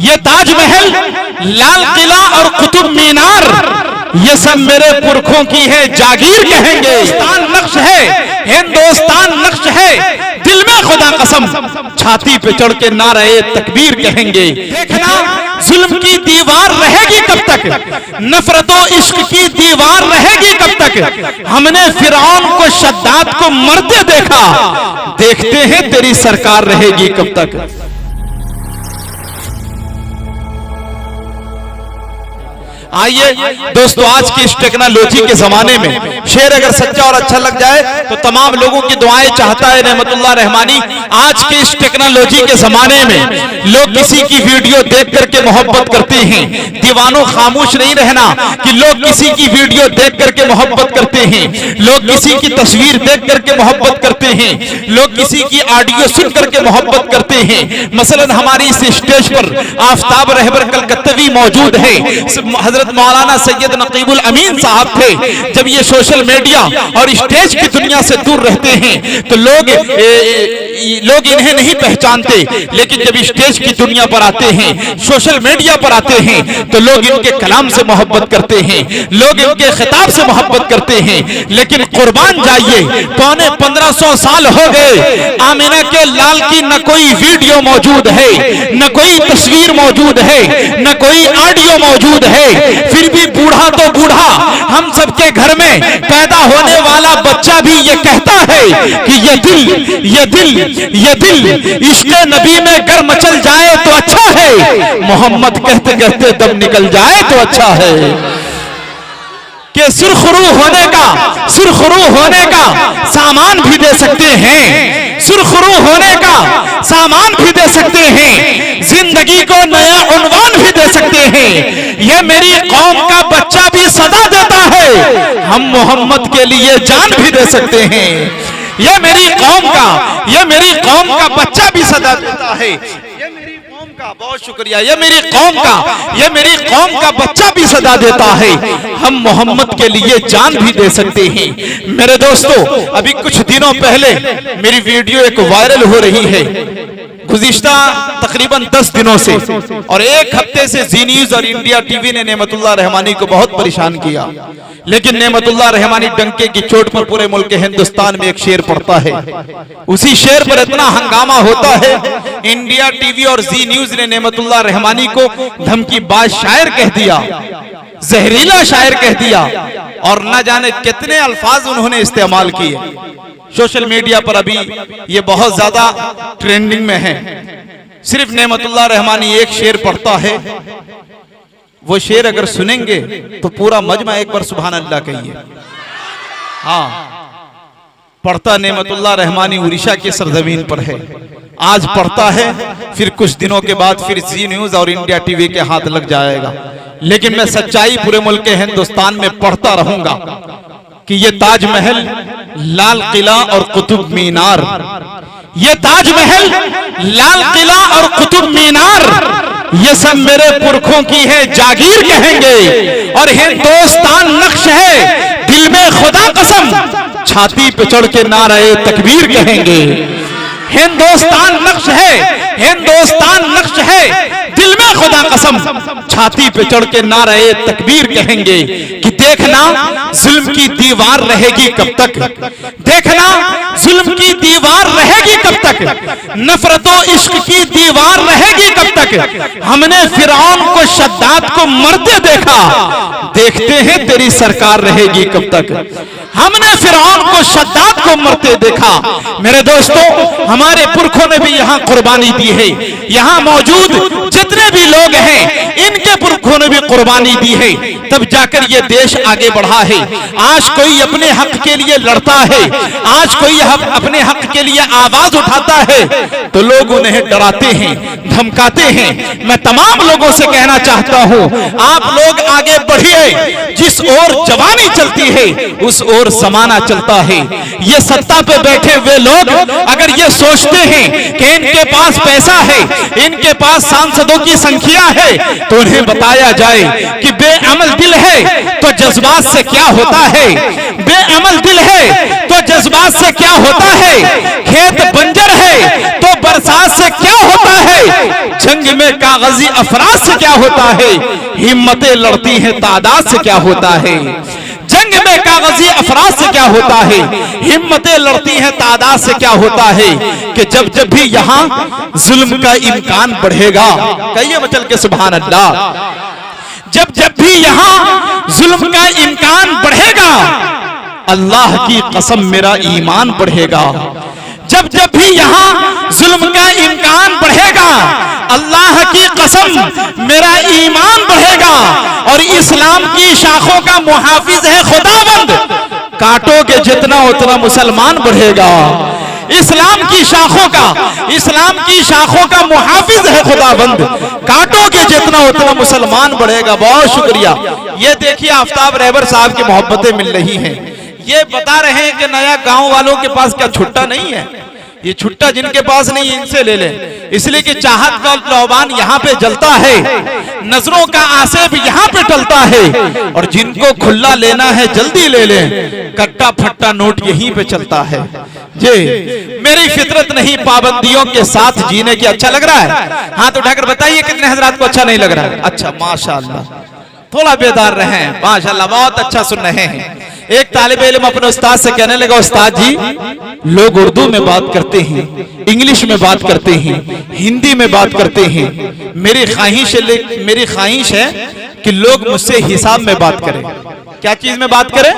ये ताजमहल, लाल किला और कुतुब मीनार, ये सब मेरे पुरखों की है जागीर कहेंगे। हिंदुस्तान नक्श है, हिंदुस्तान नक्श है, दिल में खुदा कसम, छाती पे चढ़ के नारे तकबीर कहेंगे। देखना जुल्म की दीवार रहेगी कब तक, नफरतो इश्क की दीवार रहेगी कब तक। हमने फिरौन को, शद्दाद को मरते देखा, देखते हैं तेरी सरकार रहेगी कब तक। आइए दोस्तों, आज की इस टेक्नोलॉजी के जमाने में शेर अगर सच्चा और अच्छा लग जाए तो तमाम लोगों की दुआएं चाहता है रहमतुल्लाह रहमानी। आज के इस टेक्नोलॉजी के जमाने में लोग किसी की वीडियो देख करके मोहब्बत करते हैं। दीवानों खामोश नहीं रहना कि लोग किसी की वीडियो देख करके मोहब्बत करते हैं, लोग किसी की तस्वीर देख करके मोहब्बत करते हैं, लोग किसी की ऑडियो सुन करके मोहब्बत करते हैं। मसलन हमारी इस स्टेज पर आफ्ताब रहबर कलकत्तवी मौजूद है, हजरत मौलाना सैयद नकीबुल अमीन साहब थे। जब ये सोशल मीडिया और स्टेज की दुनिया से दूर रहते हैं तो लोग इन्हें नहीं पहचानते, लेकिन जब स्टेज की दुनिया पर आते हैं, सोशल मीडिया पर आते हैं तो लोग इनके कलाम से मोहब्बत करते हैं, लोग इनके खिताब से मोहब्बत करते हैं। लेकिन कुर्बान जाइए, पौने 1500 साल हो गए, आमिना के लाल की न कोई वीडियो मौजूद है, न कोई तस्वीर मौजूद है, न कोई ऑडियो मौजूद है। फिर भी बूढ़ा तो बूढ़ा, हम सबके घर में पैदा होने वाला बच्चा भी ये कहता है कि ये दिल, ये दिल, ये दिल इश्क़े नबी में गर मचल जाए तो अच्छा है, मोहम्मद कहते कहते दम निकल जाए तो अच्छा है। कि सुरखरू होने का, सुरखरू होने का सामान भी दे सकते हैं, सुरखरू होने का सामान भी दे सकते हैं, जिंदगी को नया उन्वान भी दे सकते हैं। ये मेरी कौम का बच्चा भी सदा देता है, हम मोहम्मद के लिए जान भी दे सकते हैं। ये मेरी कौम का, ये मेरी कौम का बच्चा भी सदा देता है। बहुत शुक्रिया। ये मेरी कौम का, ये मेरी कौम का बच्चा भी सदा देता है, हम मोहम्मद के लिए जान भी दे सकते हैं। मेरे दोस्तों, अभी कुछ दिनों पहले मेरी वीडियो एक वायरल हो रही है, गुज़िश्ता तकरीबन 10 दिनों से, और एक हफ्ते से जी न्यूज और इंडिया टीवी ने नेमतुल्लाह रहमानी को बहुत परेशान किया। लेकिन नेमतुल्लाह रहमानी डंके की चोट पर पूरे मुल्क हिंदुस्तान में एक शेर पढ़ता है, उसी शेर पर इतना हंगामा होता है, इंडिया टीवी और जी न्यूज ने नेमतुल्लाह रहमानी को धमकीबाज शायर कह दिया, जहरीला शायर कह दिया, और न जाने कितने अल्फाज उन्होंने इस्तेमाल किए। सोशल मीडिया पर अभी ये बहुत ज्यादा ट्रेंडिंग में है। सिर्फ नेमतुल्लाह रहमानी एक शेर पढ़ता है, वो शेर अगर सुनेंगे तो पूरा मजमा एक बार सुभान अल्लाह कहिए। हाँ, पढ़ता नेमतुल्लाह रहमानी उड़ीसा की सरजमीन पर है, आज पढ़ता है, फिर कुछ दिनों के बाद फिर जी न्यूज और इंडिया टीवी के हाथ लग जाएगा। लेकिन मैं सच्चाई पूरे मुल्क हिंदुस्तान में पढ़ता रहूंगा कि ये ताजमहल, लाल किला और कुतुब मीनार, ये ताजमहल, लाल किला और कुतुब मीनार, ये सब मेरे पुरखों की है जागीर कहेंगे। और हिंदुस्तान नक्श है, दिल में खुदा कसम, छाती पे चढ़ के नारे तकबीर कहेंगे। हिंदुस्तान नक्श है, हिंदुस्तान नक्श है, दिल में खुदा कसम, छाती पे चढ़ के नारे तकबीर कहेंगे। कि देखना जुल्म की दीवार रहेगी कब तक, देखना जुल्म की दीवार रहेगी कब तक, नफरतो इश्क की दीवार रहेगी कब तक। हमने फिरौन को, शद्दाद को मरते देखा, देखते हैं तेरी सरकार रहेगी कब तक। हमने फिरौन को, शद्दाद को मरते देखा। मेरे दोस्तों, हमारे पुरखों ने भी यहाँ कुर्बानी दी है, यहाँ मौजूद जितने भी लोग हैं इनके पुरखों ने भी कुर्बानी दी है, तब जाकर ये देश आगे बढ़ा है। आज कोई अपने हक के लिए लड़ता है, आज कोई अपने हक के लिए आवाज उठाता है तो लोग उन्हें डराते हैं, धमकाते हैं। मैं तमाम लोगों से कहना चाहता हूँ, आप लोग आगे बढ़िए, जिस ओर जवानी चलती है उस ओर जमाना चलता है। ये सत्ता पे बैठे हुए लोग अगर ये सोचते हैं कि इनके पास पैसा है, इनके पास सांसदों की संख्या है, तो उन्हें बताया जाए कि बेअमल दिल है तो जज्बात से क्या होता है, बेअमल दिल है तो जज्बात से क्या होता है, खेत बंजर है तो बरसात से क्या होता है, जंग में कागजी अफराज से क्या होता है, हिम्मतें लड़ती हैं तादाद से क्या होता है। जंग में कागजी अफराज से क्या होता है, हिम्मतें लड़ती हैं तादाद से क्या होता है। कि जब जब भी यहाँ जुल्म का इम्कान बढ़ेगा, कहिए मचल के सुभान अल्लाह, जब जब भी यहाँ जुल्म का इम्कान बढ़ेगा, अल्लाह की कसम मेरा ईमान बढ़ेगा। जब जब भी यहाँ जुल्म का इम्कान बढ़ेगा, अल्लाह की कसम मेरा ईमान बढ़ेगा। और इस्लाम की शाखों का मुहाफिज है खुदाबंद, काटोगे जितना उतना मुसलमान बढ़ेगा। इस्लाम की शाखों का मुहाफिज है खुदाबंद, काटोगे जितना उतना मुसलमान बढ़ेगा। बहुत शुक्रिया। ये देखिए आफ्ताब रहबर साहब की मोहब्बतें मिल रही हैं। ये बता रहे हैं कि नया गांव वालों के पास क्या छुट्टा नहीं है, ये छुट्टा जिनके पास नहीं है इनसे ले लें, इसलिए कि चाहत का लौबान यहाँ पे जलता है, नजरों का आसेब यहाँ पे टलता है। और जिनको खुला लेना है जल्दी ले लें, कट्टा फट्टा नोट यहीं पे चलता है। जी मेरी फितरत नहीं पाबंदियों के साथ जीने की। अच्छा लग रहा है? हाथ उठाकर बताइए कितने हजरात को अच्छा नहीं लग रहा है। अच्छा माशाअल्लाह, थोड़ा बेदार रहे, माशाअल्लाह बहुत अच्छा सुन रहे हैं। एक तालिब इल्म अपने उस्ताद से कहने लगा, उस्ताद जी लोग उर्दू में बात करते हैं, इंग्लिश में बात करते हैं, हिंदी में बात करते हैं, मेरी ख्वाहिश है कि लोग मुझसे हिसाब में बात करें। क्या चीज में बात करें?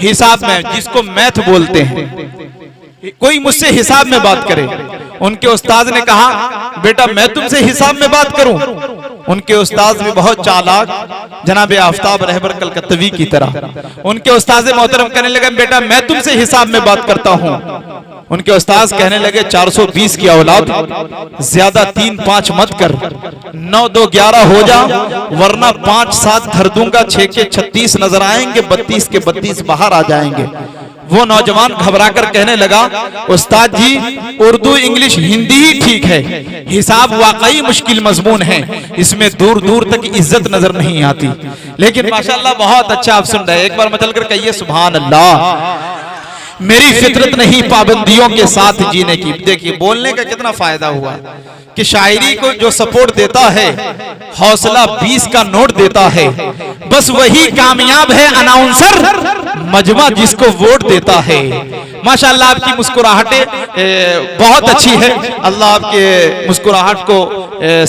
हिसाब में, जिसको मैथ बोलते हैं। कोई मुझसे हिसाब में बात करे। उनके उस्ताद ने कहा, बेटा मैं तुमसे हिसाब में बात करूं? उनके उस्ताद भी बहुत चालाक, जनाब आफ्ताब रहबर कलकत्तवी की तरह। उनके उस्ताद मोहतरम कहने लगे, बेटा मैं तुमसे हिसाब में बात करता हूं। उनके उस्ताद कहने लगे, 420 की औलाद, ज्यादा 3-5 मत कर, 9-2 11 हो जा, वरना 5-7 धर दूंगा, 6 के 36 नजर आएंगे, 32 के 32 बाहर आ जाएंगे। वो नौजवान घबराकर कहने लगा, उस्ताद जी उर्दू इंग्लिश हिंदी ही ठीक है, हिसाब वाकई मुश्किल मजमून है, इसमें दूर दूर तक इज्जत नजर नहीं आती। लेकिन माशाअल्लाह बहुत अच्छा आप सुन रहे हैं। एक बार मचल कर कहिए सुभान अल्लाह। मेरी फितरत नहीं पाबंदियों के साथ जीने की। देखिए बोलने का कितना फायदा हुआ कि शायरी को जो सपोर्ट देता है, हौसला 20 का नोट देता है, बस वही कामयाब है अनाउंसर, मजमा जिसको वोट देता है। माशाअल्लाह आपकी मुस्कुराहटें बहुत अच्छी है, अल्लाह आपके मुस्कुराहट को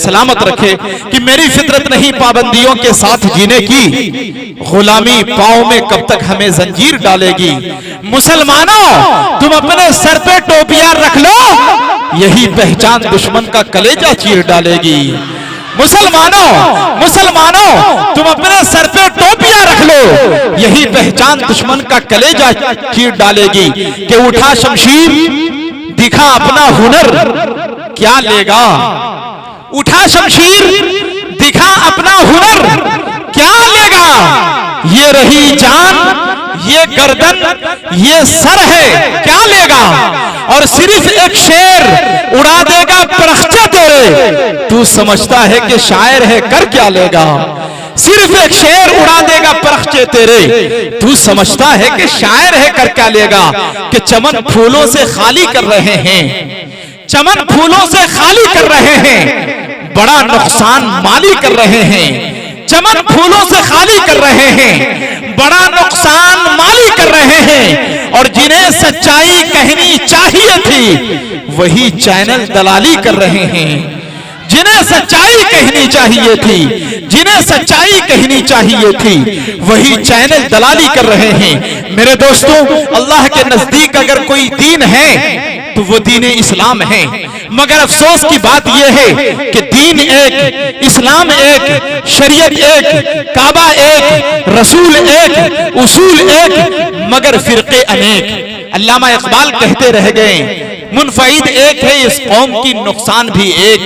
सलामत रखे। कि मेरी फितरत नहीं पाबंदियों के साथ जीने की, गुलामी पाँव में कब तक हमें जंजीर डालेगी। मुसलमानों तुम अपने सर पे टोपियां रख लो, यही पहचान दुश्मन का कलेजा चीर डालेगी। मुसलमानों तुम अपने सर पे टोपियां रख लो, यही पहचान दुश्मन का कलेजा चीर डालेगी। कि उठा शमशीर दिखा अपना हुनर, क्या लेगा? उठा शमशीर दिखा अपना हुनर, क्या लेगा? ये रही जान, ये गर्दन, ये सर है, क्या लेगा? और सिर्फ एक शेर उड़ा देगा परख्चे तेरे, तू समझता है कि शायर है, कर क्या लेगा? सिर्फ एक शेर उड़ा देगा परख्चे तेरे, तू समझता है कि शायर है, कर क्या लेगा? कि चमन फूलों से खाली कर रहे हैं, चमन फूलों से खाली कर रहे हैं, बड़ा नुकसान माली कर रहे हैं। चमन फूलों से खाली कर रहे हैं, बड़ा नुकसान माली कर रहे हैं। और जिन्हें सच्चाई कहनी चाहिए थी, वही चैनल दलाली कर रहे हैं। जिन्हें सच्चाई कहनी चाहिए थी, जिन्हें सच्चाई कहनी चाहिए थी, वही चैनल दलाली कर रहे हैं। मेरे दोस्तों, अल्लाह के नजदीक अगर कोई दीन है तो वो दीन इस्लाम है। मगर अफसोस की बात यह है कि दीन एक, इस्लाम एक, शरीयत एक, काबा एक, रसूल एक, उसूल एक, मगर फिरके अनेक। अल्लामा इकबाल कहते रह गए, मुनफरिद एक है इस कौम की नुकसान भी एक।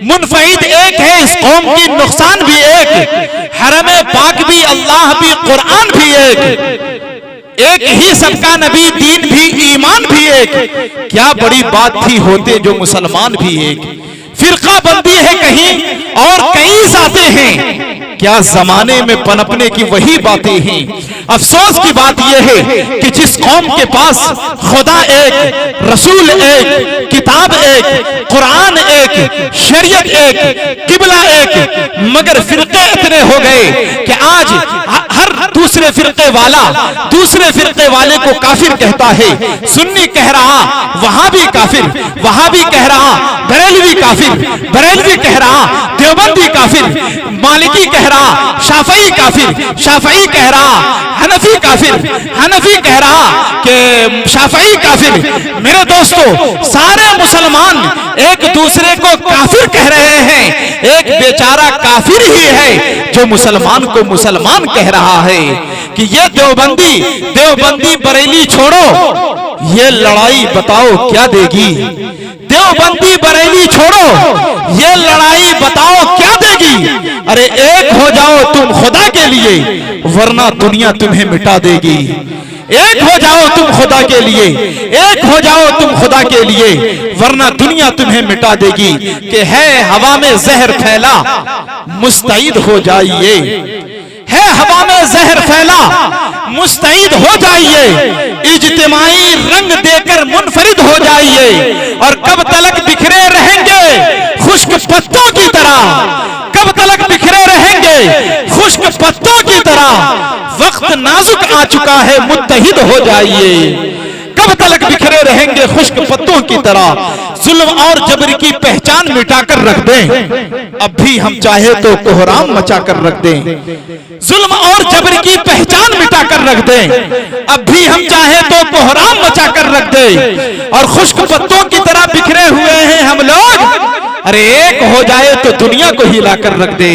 मुनफरिद एक है इस कौम की नुकसान भी एक। हरम पाक भी, अल्लाह भी, कुरान भी एक। एक ही सबका नबी, दीन भी, ईमान भी एक। क्या बड़ी बात थी होते जो मुसलमान भी एक। फिरका बंदी है कहीं और कई जाते हैं, क्या जमाने में पनपने की वही बातें हैं। अफसोस की बात यह है कि जिस कौम के पास खुदा एक, रसूल एक, किताब एक, कुरान एक, शरीयत एक, किबला एक, मगर फिरके इतने हो गए कि आज हर दूसरे फिरके वाला दूसरे फिरके वाले को काफिर कहता है। सुन्नी कह रहा वहाबी काफिर, वहाबी कह रहा बरेलवी काफिर, बरेलवी कह रहा देवबंदी काफिर, मालिकी कह रहा शाफई काफिर, शाफई कह रहा हनफी काफिर, हनफी कह रहा कि शाफई काफिर। मेरे दोस्तों, सारे मुसलमान एक दूसरे को काफिर कह रहे हैं। एक बेचारा काफिर ही है जो मुसलमान को मुसलमान कह रहा है कि ये देवबंदी बरेली छोड़ो, ये लड़ाई बताओ क्या देगी। देवबंदी बरेली छोड़ो, ये लड़ाई बताओ क्या देगी। अरे एक हो जाओ तुम खुदा के लिए, वरना दुनिया तुम्हें मिटा देगी। एक हो जाओ तुम खुदा के लिए, एक हो जाओ तुम खुदा के लिए, वरना दुनिया तुम्हें मिटा देगी। कि है हवा में जहर फैला, मुस्तैद हो जाइए। है हवा में जहर फैला, मुस्तैद हो जाइए। इज्तिमाई रंग देकर मुनफरिद हो जाइए। और कब तलक बिखरे रहेंगे खुश्क पत्तों की तरह, कब तलक बिखरे रहेंगे खुश्क पत्तों की तरह। वक्त नाजुक आ चुका है, मुत्तहिद हो जाइए। कब तलक बिखरे रहेंगे खुश्क पत्तों की तरह। जुल्म और जबर की पहचान मिटाकर रख दें, अब भी हम चाहे तो कोहराम मचाकर रख दें। जुल्म और जबर की पहचान मिटाकर रख दें, अब भी हम चाहे तो कोहराम मचाकर रख दें। और खुश्क पत्तों की तरह बिखरे हुए हैं हम लोग, अरे एक हो जाए तो दुनिया को हिलाकर रख दे।